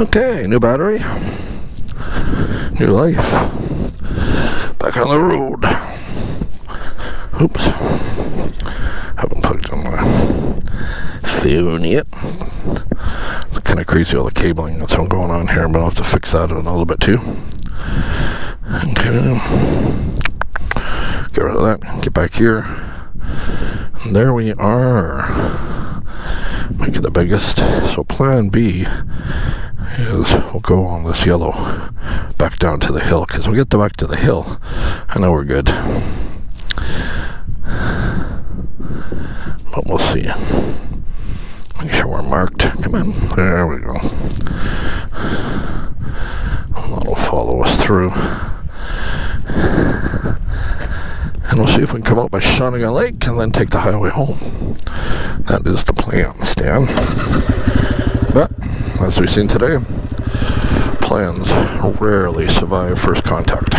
Okay, new battery, new life, back on the road. Oops, haven't plugged in my phone yet. It's kind of crazy, all the cabling that's going on here, but I'll have to fix that in a little bit too. Okay, get rid of that, get back here. And there we are, make it the biggest. So plan B is we'll go on this yellow back down to the hill, because when we get back to the hill, I know we're good. But we'll see. Make sure we're marked. Come on. There we go. That'll follow us through. And we'll see if we can come out by Shawnigan Lake and then take the highway home. That is the plan, Stan. But, as we've seen today, plans rarely survive first contact.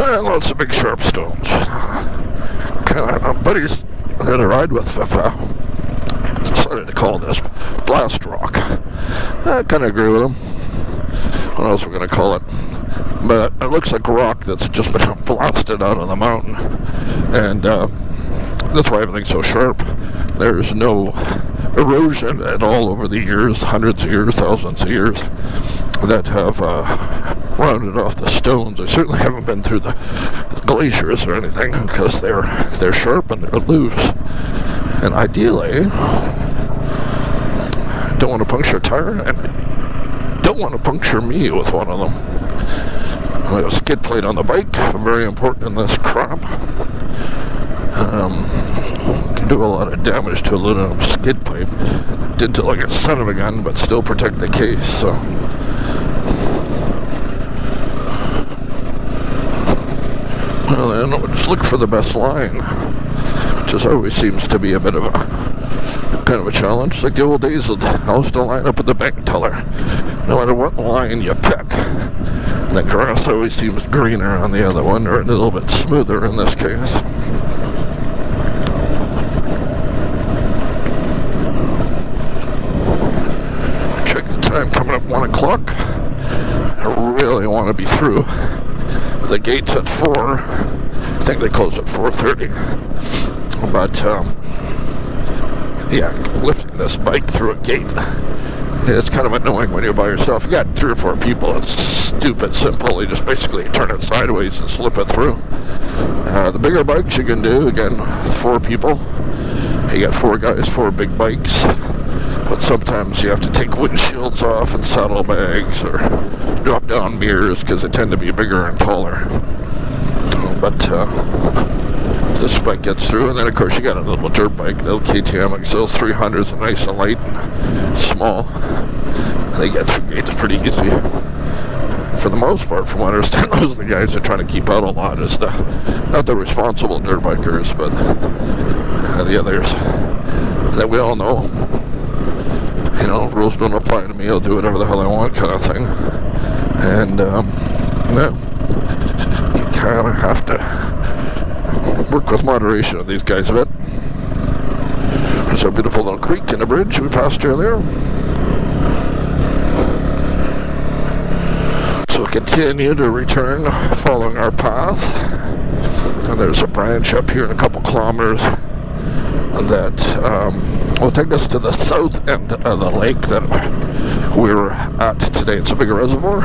And lots of big sharp stones. Kind of buddies that I ride with have decided to call this blast rock. I kind of agree with them. What else we're going to call it? But it looks like rock that's just been blasted out of the mountain. And that's why everything's so sharp. There's no erosion at all over the years, hundreds of years, thousands of years, that have rounded off the stones. I certainly haven't been through the glaciers or anything, because they're sharp and they're loose. And ideally, don't want to puncture a tire, and don't want to puncture me with one of them. I have a skid plate on the bike, very important in this crop. Can do a lot of damage to a aluminum skid plate. Did to like a son of a gun, but still protect the case. So. Well, then we'll just look for the best line, which always seems to be a bit of a kind of a challenge. It's like the old days of I used to line up at the bank teller. No matter what line you pick, the grass always seems greener on the other one, or a little bit smoother in this case. Check the time, coming up 1 o'clock. I really want to be through. The gate's at 4. I think they close at 4:30. But, yeah, lifting this bike through a gate, it's kind of annoying when you're by yourself. You got 3 or 4 people, it's stupid simple. You just basically turn it sideways and slip it through. The bigger bikes you can do, again, 4 people. You got 4 guys, 4 big bikes. But sometimes you have to take windshields off and saddlebags, or drop down mirrors, because they tend to be bigger and taller. But this bike gets through, and then of course you got a little dirt bike, a little KTM XL 300s, are nice and light and small. They get through gates pretty easy. For the most part, from what I understand, those are the guys that are trying to keep out a lot, is not the responsible dirt bikers, but the others that we all know. You know, rules don't apply to me, I'll do whatever the hell I want kind of thing. And, yeah, you kind of have to work with moderation with these guys a bit. There's a beautiful little creek and a bridge we passed earlier. So we'll continue to return following our path. And there's a branch up here in a couple kilometers that will take us to the south end of the lake that we were at today. It's a big reservoir,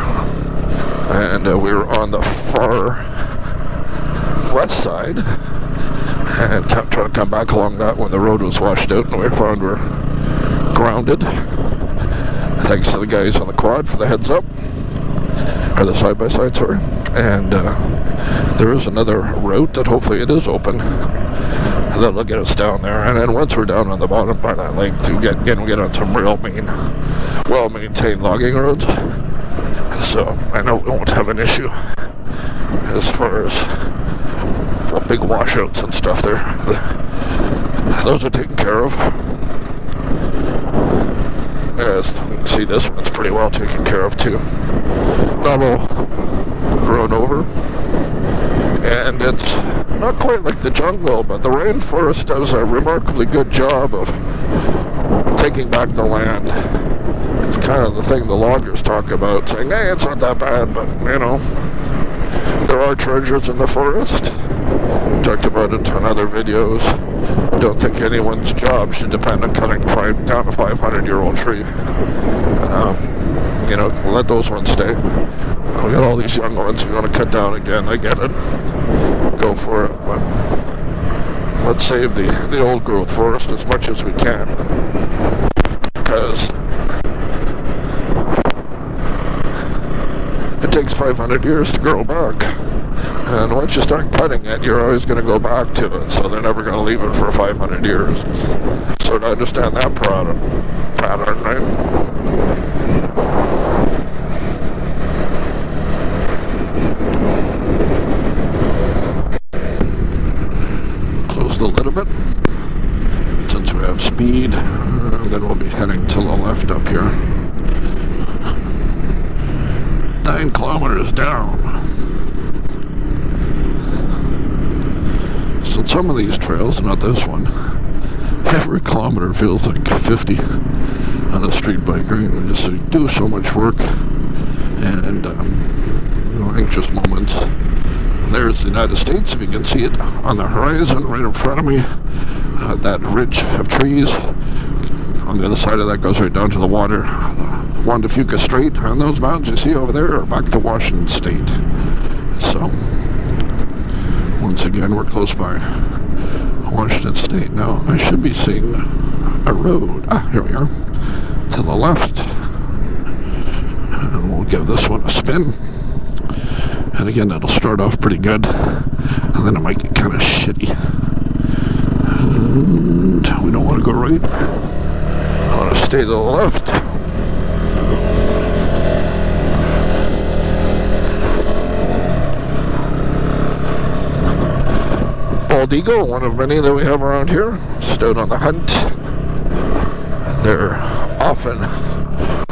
and we were on the far west side, and kept trying to come back along that when the road was washed out and we found we're grounded. Thanks to the guys on the quad for the heads up, or the side-by-side, sorry. And there is another route that hopefully it is open that'll get us down there. And then once we're down on the bottom by that lake, we get on some real well-maintained logging roads. So I know we won't have an issue as far as big washouts and stuff there. Those are taken care of. As you can see, this one's pretty well taken care of too. Not all grown over. And it's not quite like the jungle, but the rainforest does a remarkably good job of taking back the land. It's kind of the thing the loggers talk about, saying, hey, it's not that bad, but, you know, there are treasures in the forest. Talked about it on other videos. Don't think anyone's job should depend on cutting down a 500-year-old tree. You know, let those ones stay. We got all these young ones. If you want to cut down again, I get it. Go for it. But let's save the old growth forest as much as we can. Because it takes 500 years to grow back. And once you start cutting it, you're always going to go back to it. So they're never going to leave it for 500 years. So to understand that pattern, right? Closed a little bit. Since we have speed, then we'll be heading to the left up here. 9 kilometers down. So some of these trails, not this one, every kilometer feels like 50 on a street bike, right? We just do so much work and anxious moments. And there's the United States, if you can see it on the horizon right in front of me. That ridge of trees on the other side of that goes right down to the water. Juan de Fuca Strait, and those mountains you see over there are back to Washington State. So once again, we're close by Washington State. Now, I should be seeing a road. Here we are. To the left. And we'll give this one a spin. And again, it'll start off pretty good. And then it might get kind of shitty. And we don't want to go right. I want to stay to the left. Bald eagle, one of many that we have around here, just out on the hunt. They're often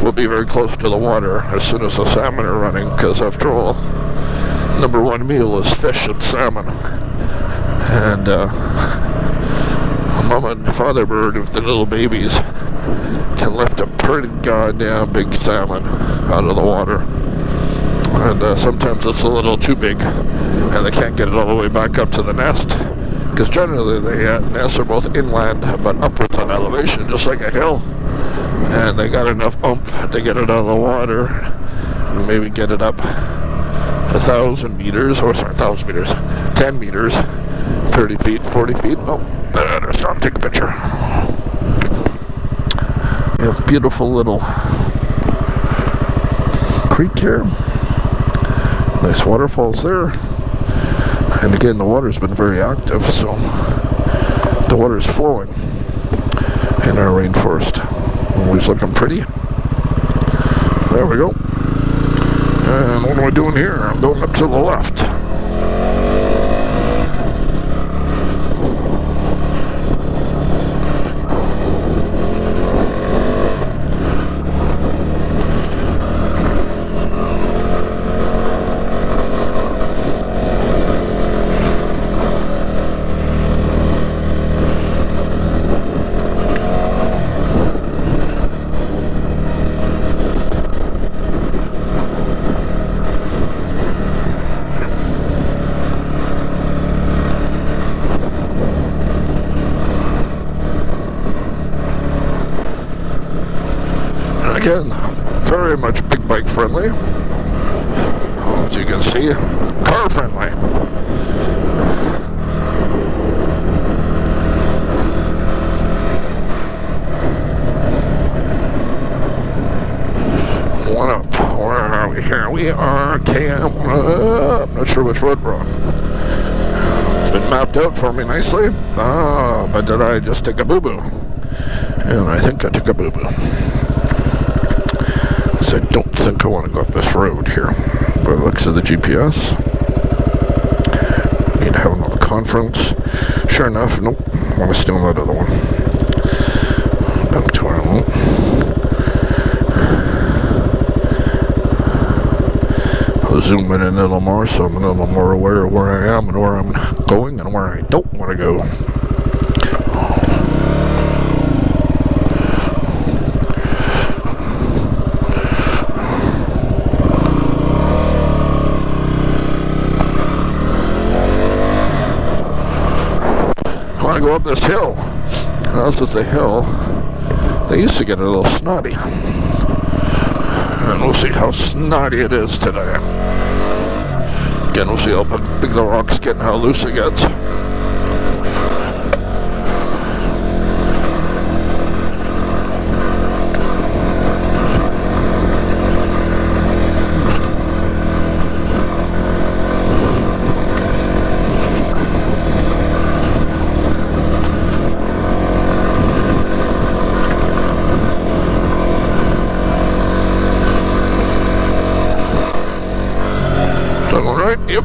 will be very close to the water as soon as the salmon are running, because after all, number one meal is fish and salmon. And mama and father bird with the little babies can lift a pretty goddamn big salmon out of the water. And sometimes it's a little too big, and they can't get it all the way back up to the nest. Because generally the nests are both inland but upwards on elevation, just like a hill. And they got enough oomph to get it out of the water and maybe get it up 1,000 meters, or sorry, 1,000 meters, 10 meters, 30 feet, 40 feet. Oh, better stop, take a picture. We have beautiful little creek here. Nice waterfalls there. And again, the water's been very active, so the water's flowing in our rainforest. Always looking pretty. There we go. And what am I doing here? I'm going up to the left. Again, very much big bike friendly. As you can see, car friendly. road wrong. It's been mapped out for me nicely. But did I just take a boo-boo? And I think I took a boo-boo. So I don't think I want to go up this road here. By the looks of the GPS. Need to have another conference. Sure enough, nope. I want to steal that other one. Back to our own. I'll zoom in a little more so I'm a little more aware of where I am and where I'm going and where I don't want to go. I want to go up this hill. Now, this is a hill. They used to get a little snotty. And we'll see how snotty it is today. Again, we'll see how big the rocks get and how loose it gets. Right? Yep.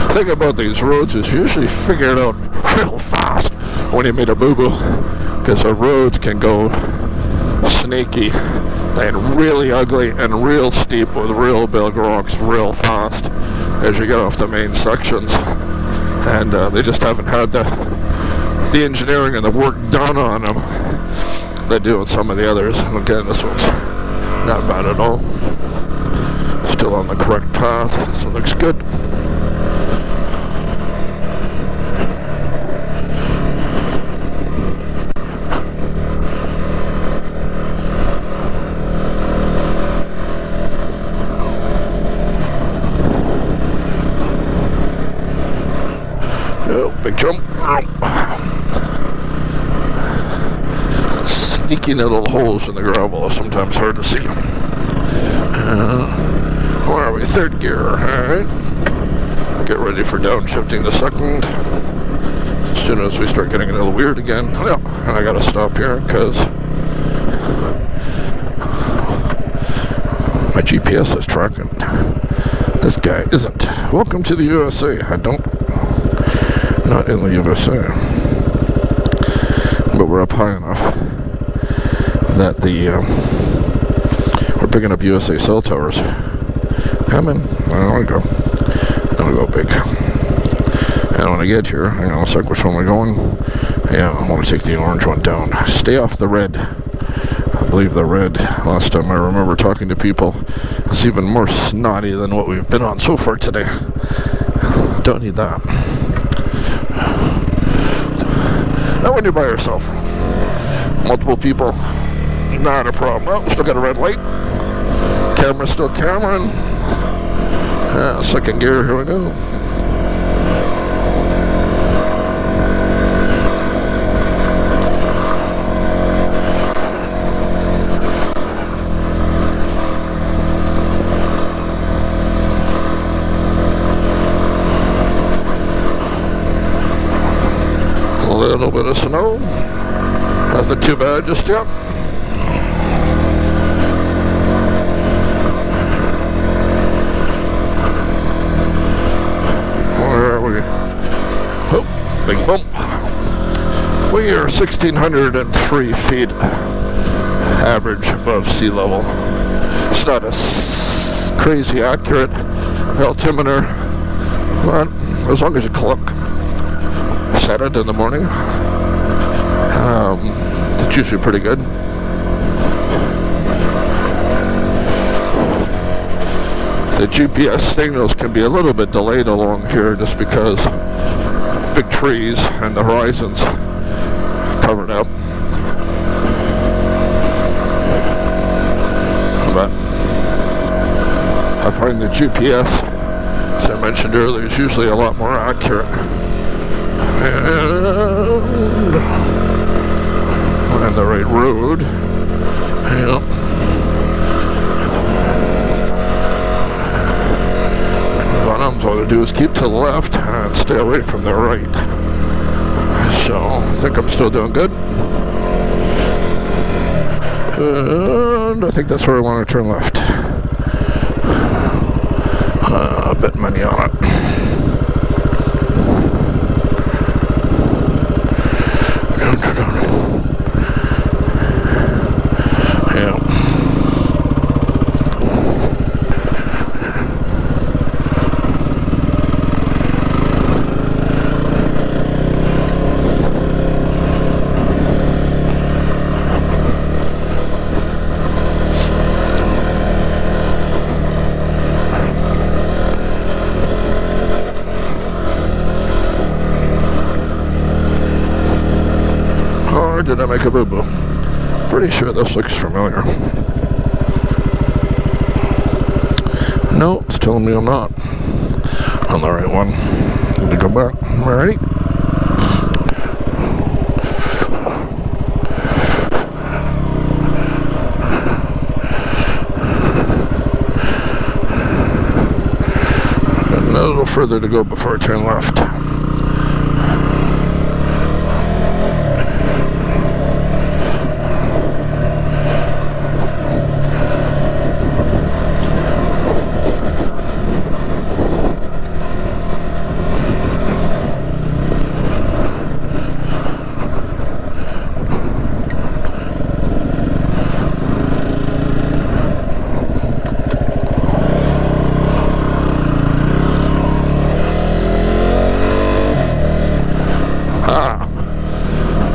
The thing about these roads is you usually figure it out real fast when you made a boo-boo, because the roads can go snaky and really ugly and real steep with real big rocks real fast as you get off the main sections, and they just haven't had the engineering and the work done on them they do with some of the others. And again, this one's not bad at all. Still on the correct path, so it looks good. Oh, big jump. Sneaky little holes in the gravel are sometimes hard to see. Where are we? Third gear. Alright. Get ready for downshifting the second. As soon as we start getting a little weird again. Yeah, and I gotta stop here because my GPS is tracking. This guy isn't. Welcome to the USA. Not in the USA. But we're up high enough that we're picking up USA cell towers. Come in. I don't want to go. I want to go big. And when I get here, hang on a sec, which one am I going? Yeah, I want to take the orange one down. Stay off the red. I believe the red, last time I remember talking to people, is even more snotty than what we've been on so far today. Don't need that. Now when you're by yourself, multiple people, not a problem. Oh, still got a red light. Camera's still cameraing. Second gear, here we go. A little bit of snow. Nothing too bad just yet. Where are we? Oh, big bump. We are 1,603 feet average above sea level. It's not a crazy accurate altimeter, but as long as you set it in the morning, it's usually pretty good. The GPS signals can be a little bit delayed along here just because big trees and the horizon's covered up. But I find the GPS, as I mentioned earlier, is usually a lot more accurate. And the right road. Yep. to do is keep to the left and stay away from the right. So I think I'm still doing good. And I think that's where I want to turn left. A bit many on it. Yeah. Or did I make a boo-boo? Pretty sure this looks familiar. No, it's telling me I'm not on the right one. Need to go back. Alrighty. And a little further to go before I turn left.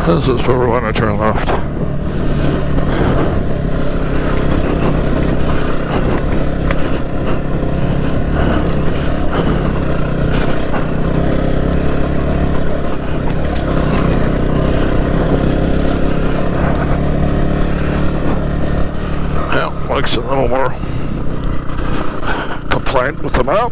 This is where we want to turn left. Yeah, looks a little more compliant with the map.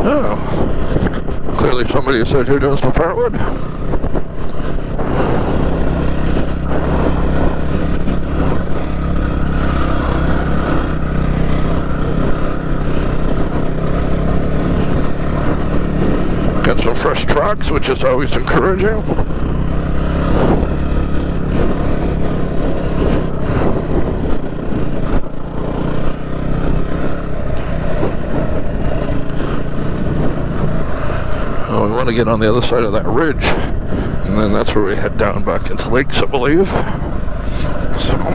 Oh, clearly somebody said you're doing some firewood. Got some fresh tracks, which is always encouraging. We want to get on the other side of that ridge, and then that's where we head down back into lakes, I believe. So.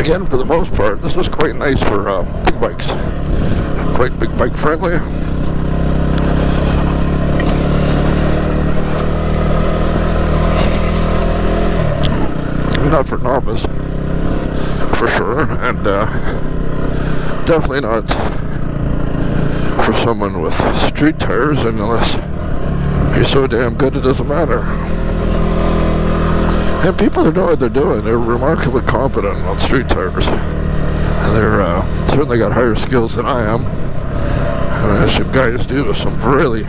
again, for the most part, this is quite nice for big bikes. Quite big bike friendly. Not for novice, for sure, and definitely not for someone with street tires, unless you're so damn good it doesn't matter. And people who know what they're doing, they're remarkably competent on street tires. They're certainly got higher skills than I am. And some guys do some really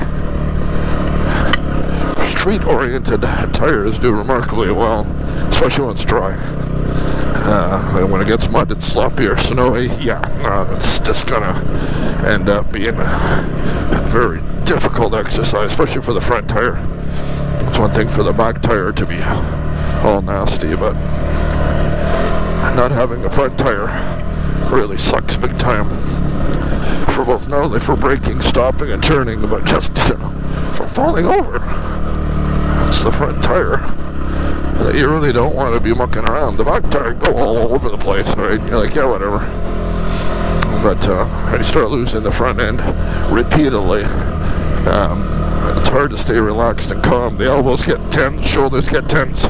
street-oriented tires do remarkably well, especially when it's dry. And when it gets mud and sloppy or snowy, it's just gonna end up being a very difficult exercise, especially for the front tire. It's one thing for the back tire to be all nasty, but not having a front tire really sucks big time. For both, not only for braking, stopping, and turning, but just for falling over. It's the front tire that you really don't want to be mucking around. The back tire can go all over the place, right? You're like, yeah, whatever. But I start losing the front end repeatedly. It's hard to stay relaxed and calm. The elbows get tense, shoulders get tense,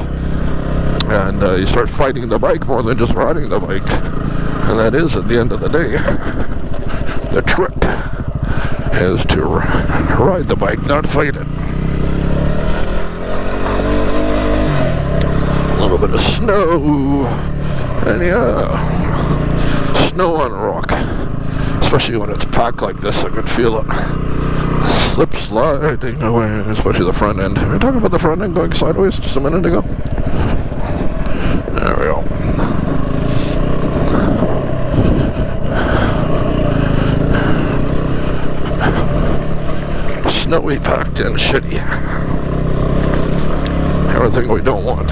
and you start fighting the bike more than just riding the bike. And that is, at the end of the day, the trick is to ride the bike, not fight it. A little bit of snow, and snow on a rock, especially when it's packed like this. I can feel it slip sliding away, especially the front end. We were talking about the front end going sideways just a minute ago. There we go. Snowy, packed in, shitty. Everything we don't want.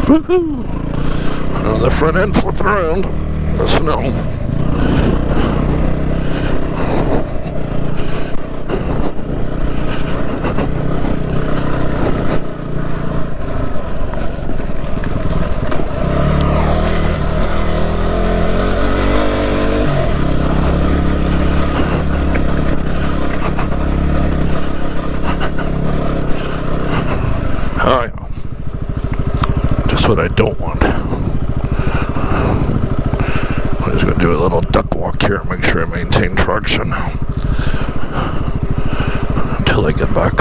Woohoo! The front end flipping around the snow. What I don't want. I'm just going to do a little duck walk here, make sure I maintain traction until I get back.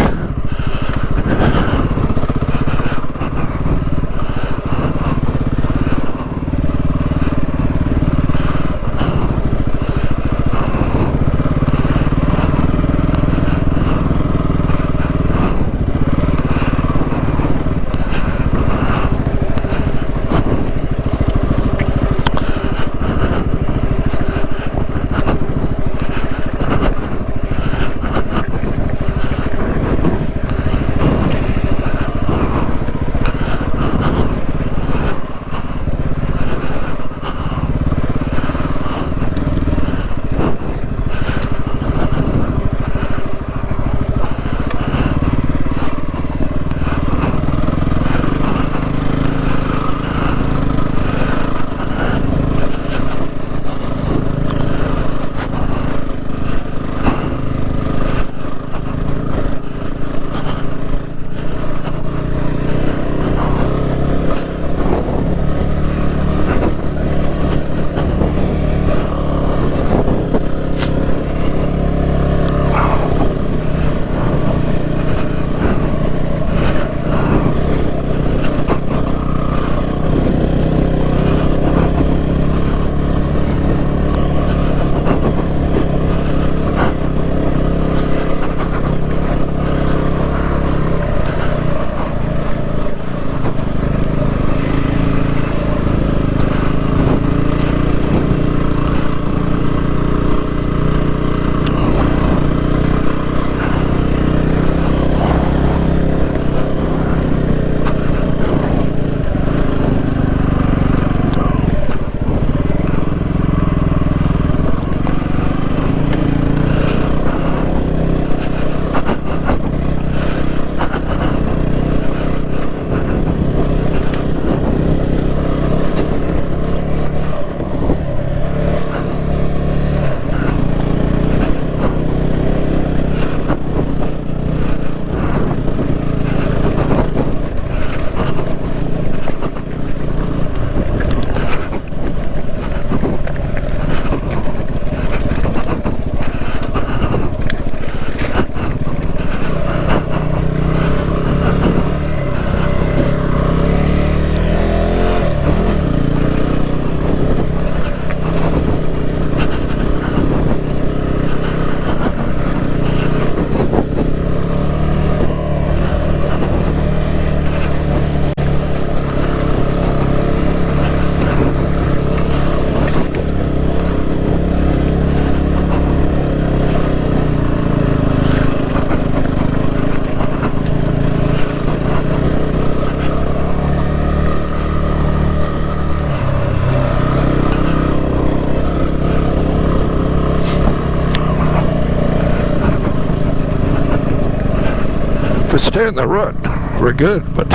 if I stay in the rut, we're good. But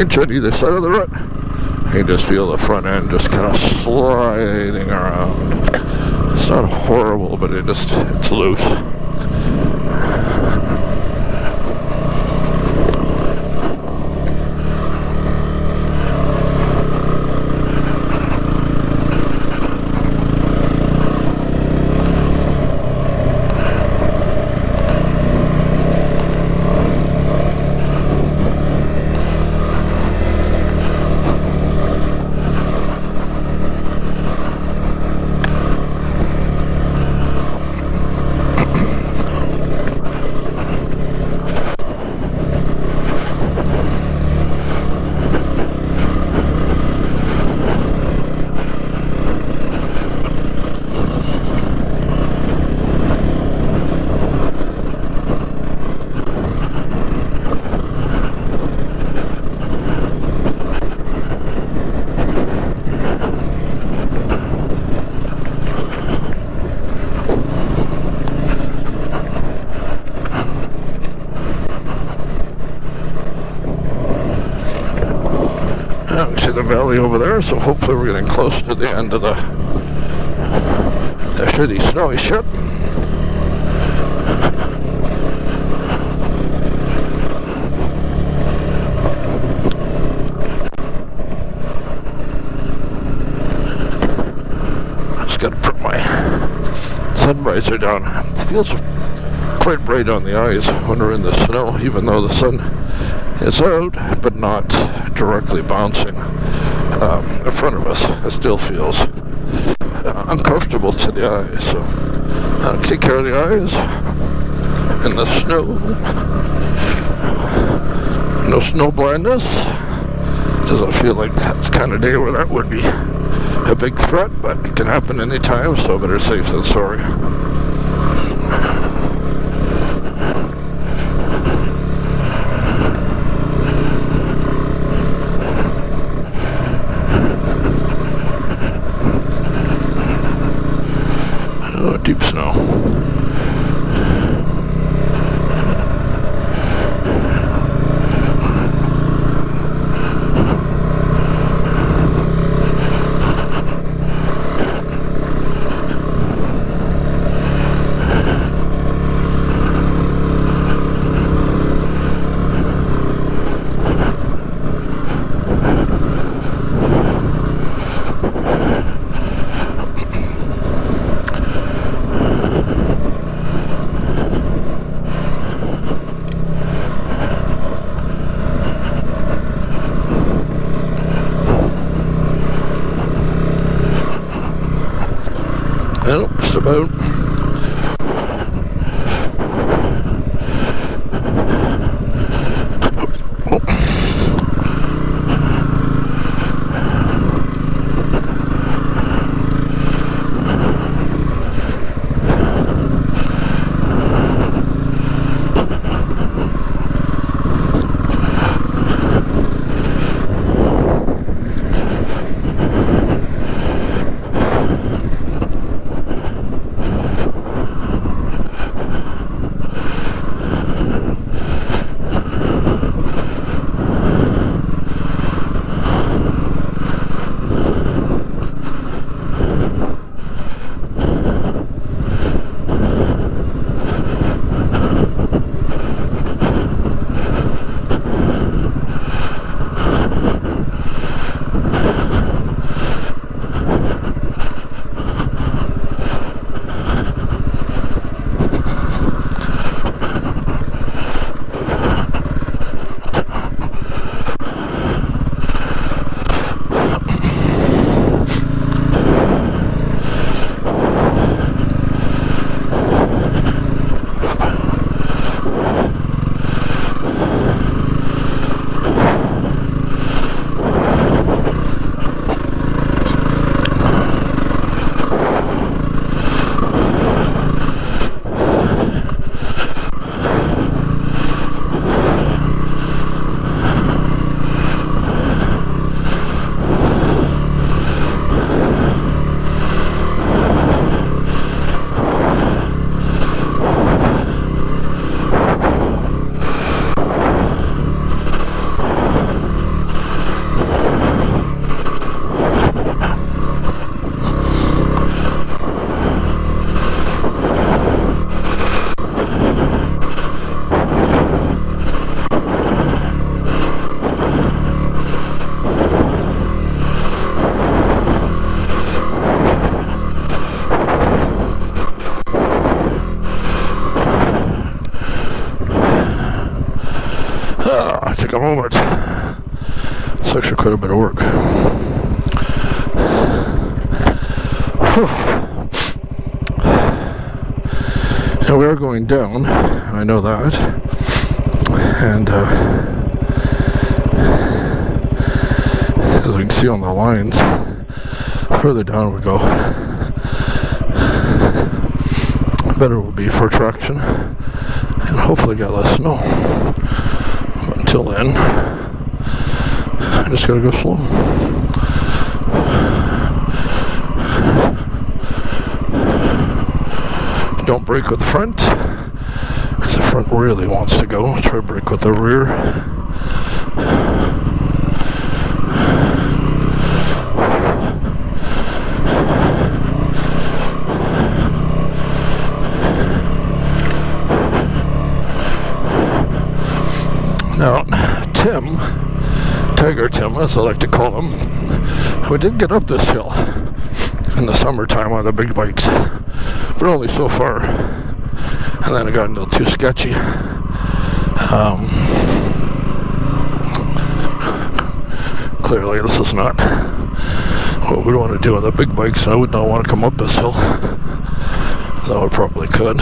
inch on either side of the rut, you just feel the front end just kind of sliding around. It's not horrible, but it's loose. See the valley over there, so hopefully we're getting close to the end of the shitty snowy shit. Just gotta put my sun visor down. It feels quite bright on the eyes when we're in the snow, even though the sun is out, but not directly bouncing in front of us. It still feels uncomfortable to the eyes. So take care of the eyes in the snow. No snow blindness. Doesn't feel like that's the kind of day where that would be a big threat, but it can happen anytime, so better safe than sorry. Deep snow. take a moment. It's actually quite a bit of work. Now we are going down, and I know that. And as we can see on the lines, further down we go, better it will be for traction, and hopefully get less snow. But until then, I just gotta go slow. Don't brake with the front, because the front really wants to go. Try to brake with the rear. Now, Tim, Tiger Tim, as I like to call him, we did get up this hill in the summertime on the big bikes, but only so far, and then it got a little too sketchy. Clearly this is not what we want to do on the big bikes, and I would not want to come up this hill, though I probably could.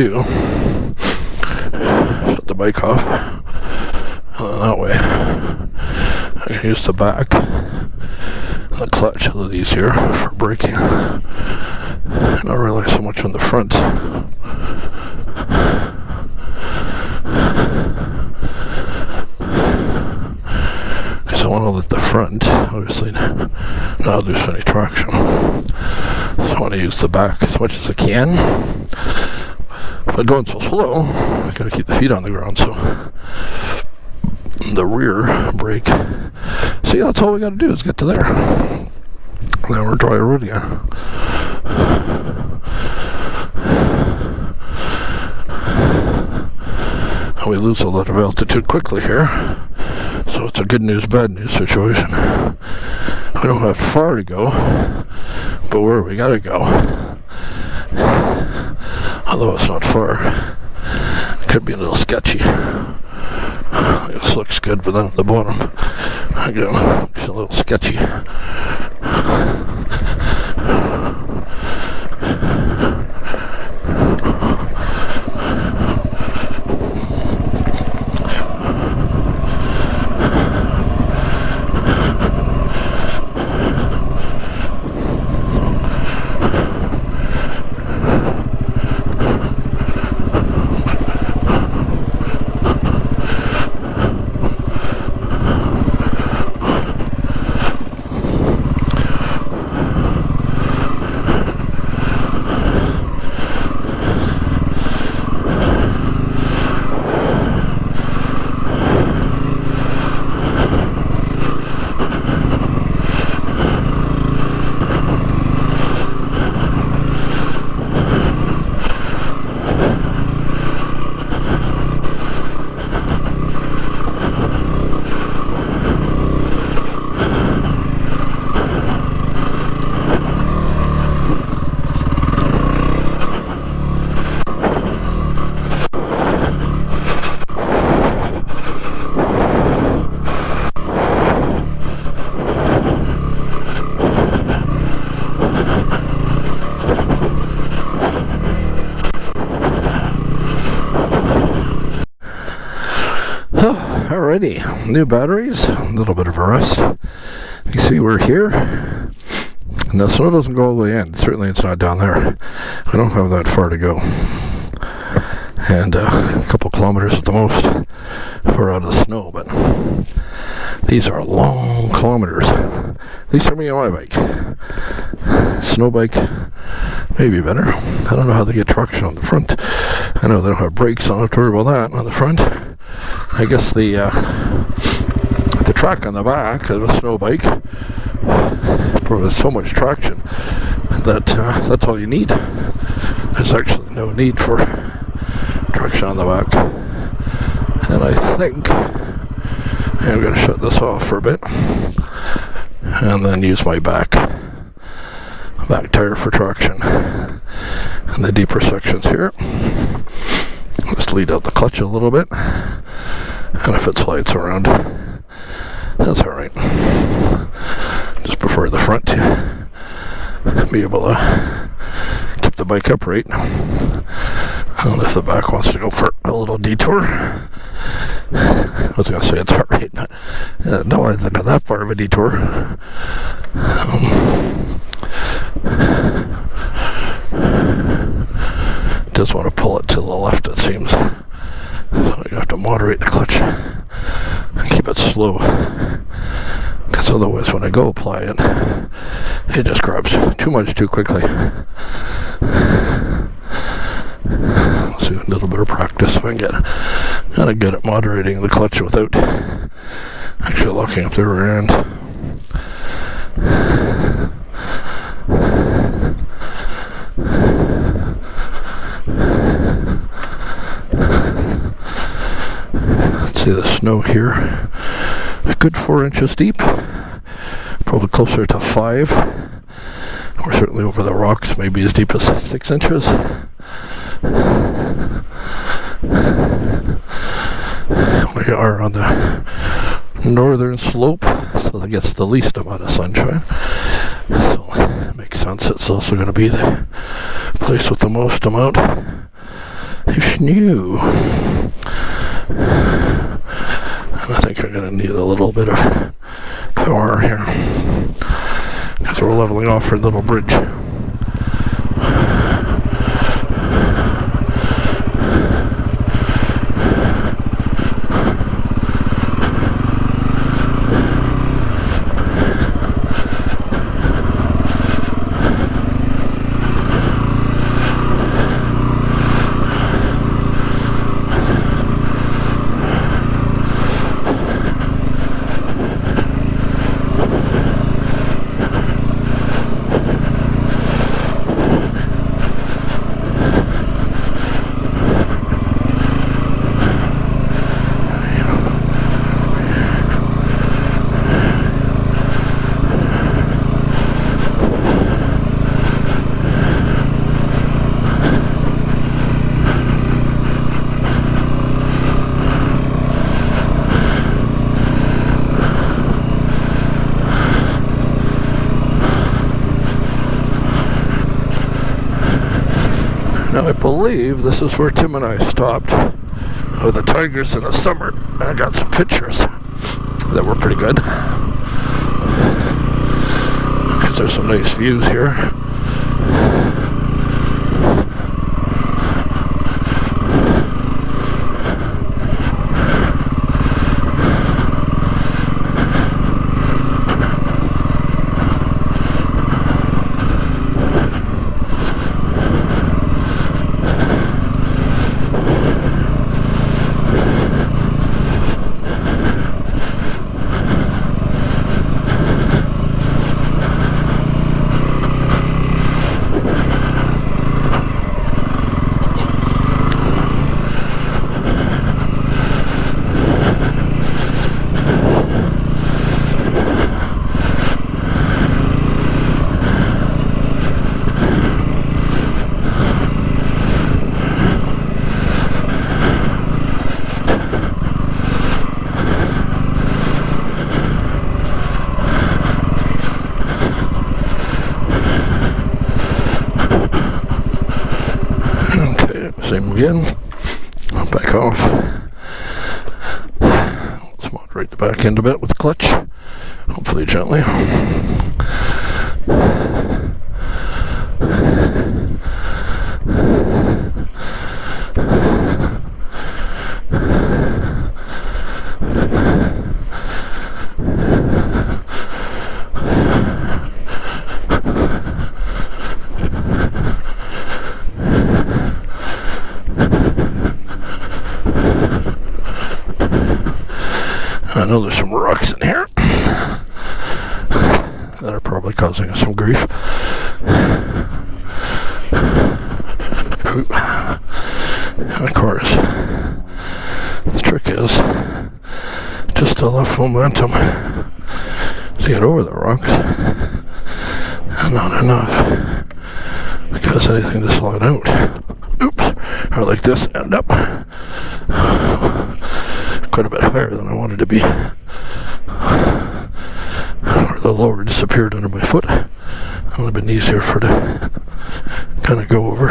do, shut the bike off, and then that way I can use the back and the clutch a little easier for braking. And not rely so much on the front. Because I want to let the front, obviously, not lose any traction. So I want to use the back as much as I can. But going so slow, I got to keep the feet on the ground, so the rear brake. See, that's all we got to do is get to there. Now we're dry road again. And we lose a lot of altitude quickly here, so it's a good news, bad news situation. We don't have far to go, but where we gotta go, although it's not far, it could be a little sketchy. This looks good, but then at the bottom, again, it's a little sketchy. Alrighty, new batteries, a little bit of a rest. You see we're here, and the snow doesn't go all the way in. Certainly it's not down there. I don't have that far to go. And a couple kilometers at the most for out of the snow, but these are long kilometers. At least for me on my bike. Snow bike, maybe better. I don't know how they get traction on the front. I know they don't have brakes, so I don't have to worry about that on the front. I guess the track on the back of a snow bike provides so much traction that that's all you need. There's actually no need for traction on the back. And I think I'm going to shut this off for a bit and then use my back tire for traction in the deeper sections here. Just lead out the clutch a little bit, and if it slides around, that's alright. Just prefer the front to be able to keep the bike upright. And if the back wants to go for a little detour, I was going to say it's alright, but I don't want to think of that part of a detour. Just want to pull it to the left, it seems. So you have to moderate the clutch and keep it slow, because otherwise when I go apply it, it just grabs too much too quickly. Let's do a little bit of practice if I can get kind of good at moderating the clutch without actually locking up the rear end. See the snow here, a good 4 inches deep, probably closer to 5. We're certainly over the rocks, maybe as deep as 6 inches. We are on the northern slope, so that gets the least amount of sunshine. So it makes sense, it's also going to be the place with the most amount. If you knew. And I think I'm going to need a little bit of power here, because we're leveling off for a little bridge. Now I believe this is where Tim and I stopped with the tigers in the summer. I got some pictures that were pretty good, because there's some nice views here. Same again. Back off. Let's moderate the back end a bit with the clutch. Hopefully gently. I know there's some rocks in here that are probably causing us some grief. And of course, the trick is just enough momentum to get over the rocks, and not enough because anything to slide out. Oops, or like this, end up quite a bit higher than I wanted to be, or the lower disappeared under my foot. It would have been easier for it to kind of go over.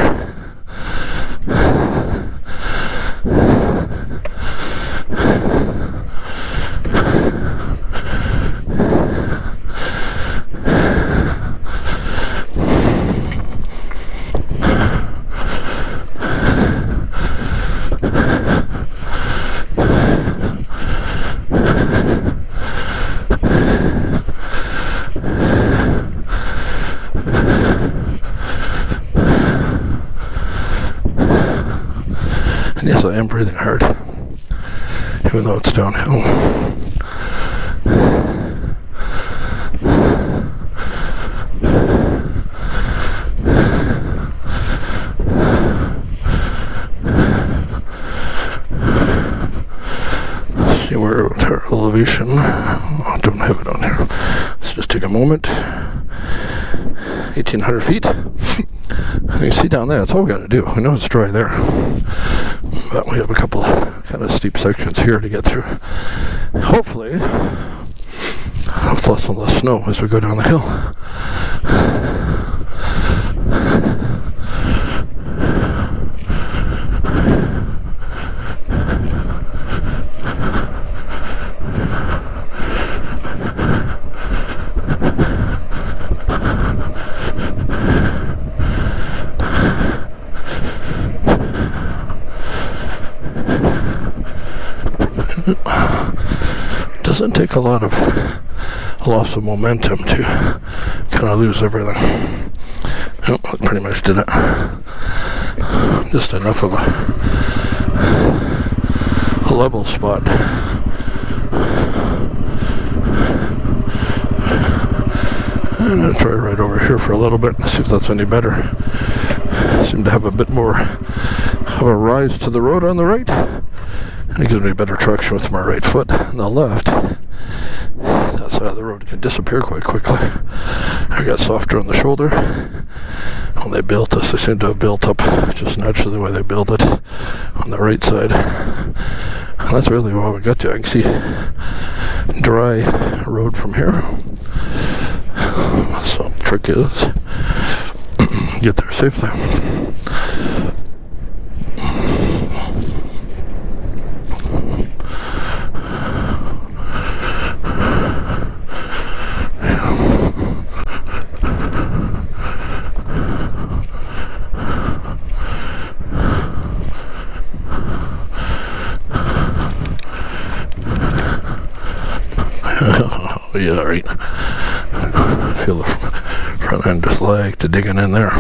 And yes, I am breathing hard, even though it's downhill. Let's see where our elevation. Oh, I don't have it on here. Let's just take a moment. 1,800 feet. And you see down there, that's all we got to do. We know it's dry there, but we have a couple kind of steep sections here to get through. Hopefully, with less and less snow as we go down the hill. doesn't take a lot of loss of momentum to kind of lose everything. Oh, I pretty much did it. Just enough of a level spot. I'm going to try right over here for a little bit and see if that's any better. Seem to have a bit more of a rise to the road on the right. And it gives me better traction with my right foot. On the left, that side of the road can disappear quite quickly. I got softer on the shoulder. When they built this, they seem to have built up just naturally the way they built it on the right side. And that's really what we got to. I can see dry road from here. So the trick is get there safely. Yeah, right. Feel the front end just lag to digging in there.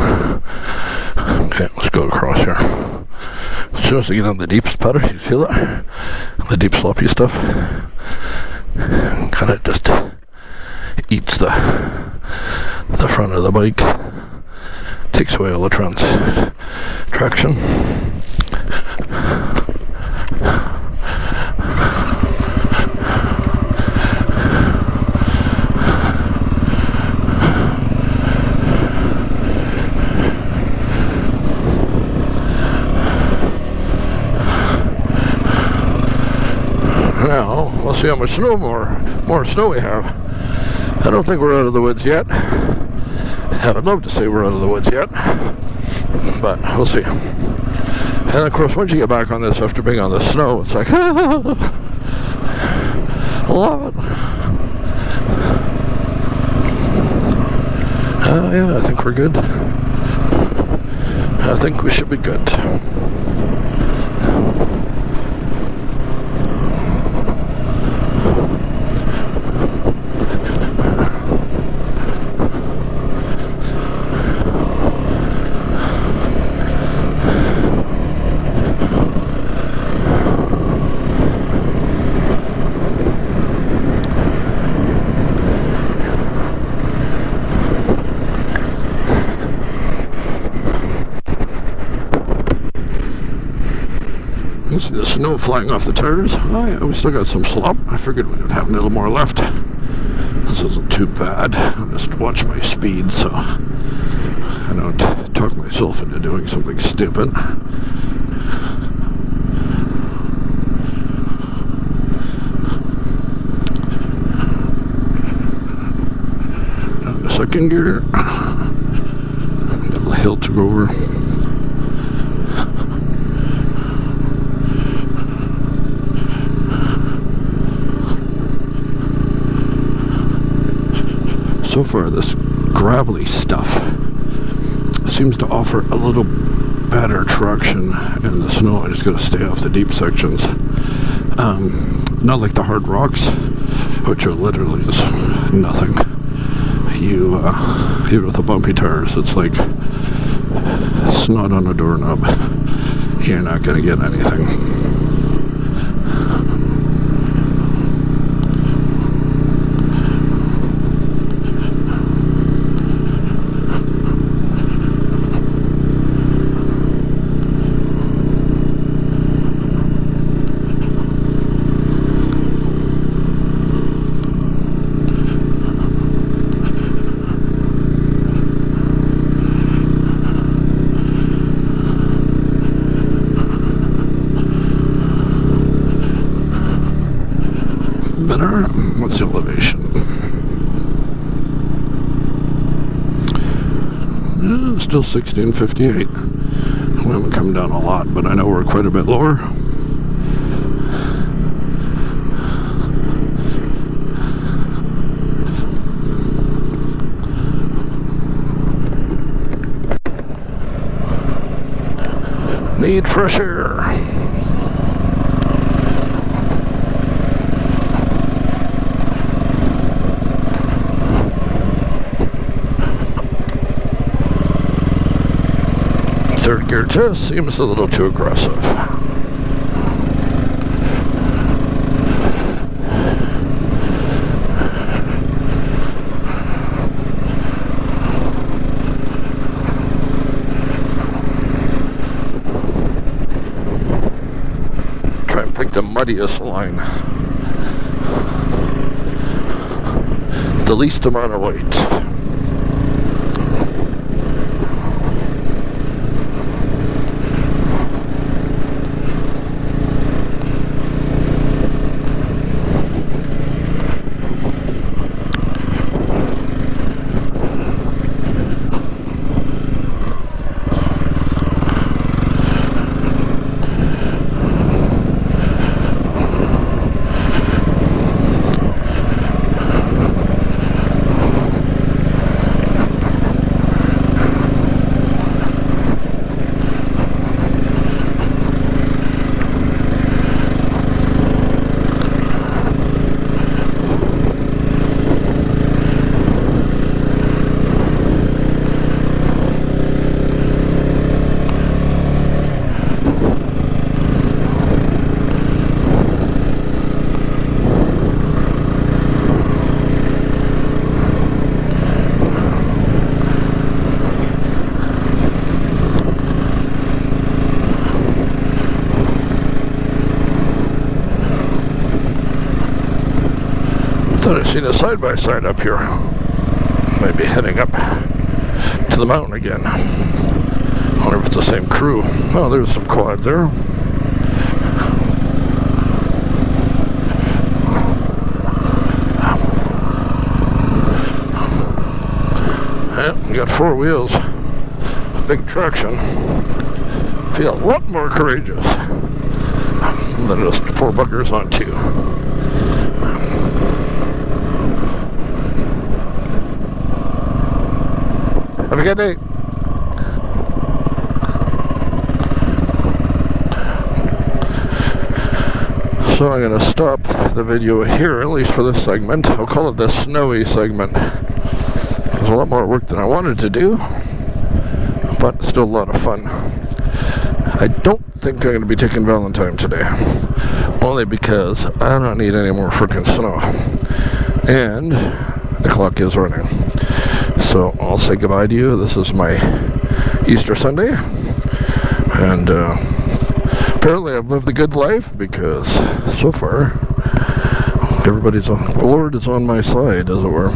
Okay, let's go across here. As soon as I get on the deepest puddle, you feel it? The deep sloppy stuff. Kind of just eats the front of the bike. Takes away all the traction. Now, we'll see how much more snow we have. I don't think we're out of the woods yet. I would love to say we're out of the woods yet, but we'll see. And of course, once you get back on this after being on the snow, it's like, I love it. Yeah, I think we're good. I think we should be good. See the snow flying off the tires. Oh yeah, we still got some slop. I figured we would have a little more left. This isn't too bad. I'll just watch my speed so I don't talk myself into doing something stupid. Second gear. Got a hill to go over. So far, this gravelly stuff seems to offer a little better traction in the snow. I just got to stay off the deep sections. Not like the hard rocks, which are literally just nothing. Even with the bumpy tires, it's like snot on a doorknob. You're not going to get anything. Better. What's the elevation? Still 1658. We haven't come down a lot, but I know we're quite a bit lower. Need fresh air. gear just seems a little too aggressive. Try and pick the muddiest line. The least amount of weight. Thought I'd seen a side-by-side up here. Might be heading up to the mountain again. I wonder if it's the same crew. Oh, there's some quad there. Yeah, we got 4 wheels. Big traction. Feel a lot more courageous than just 4 buggers on 2. Have a good day. So I'm going to stop the video here, at least for this segment. I'll call it the snowy segment. It was a lot more work than I wanted to do, but still a lot of fun. I don't think I'm going to be taking Valentine today, only because I don't need any more freaking snow. And the clock is running. So I'll say goodbye to you. This is my Easter Sunday, and apparently I've lived a good life, because so far the Lord is on my side, as it were.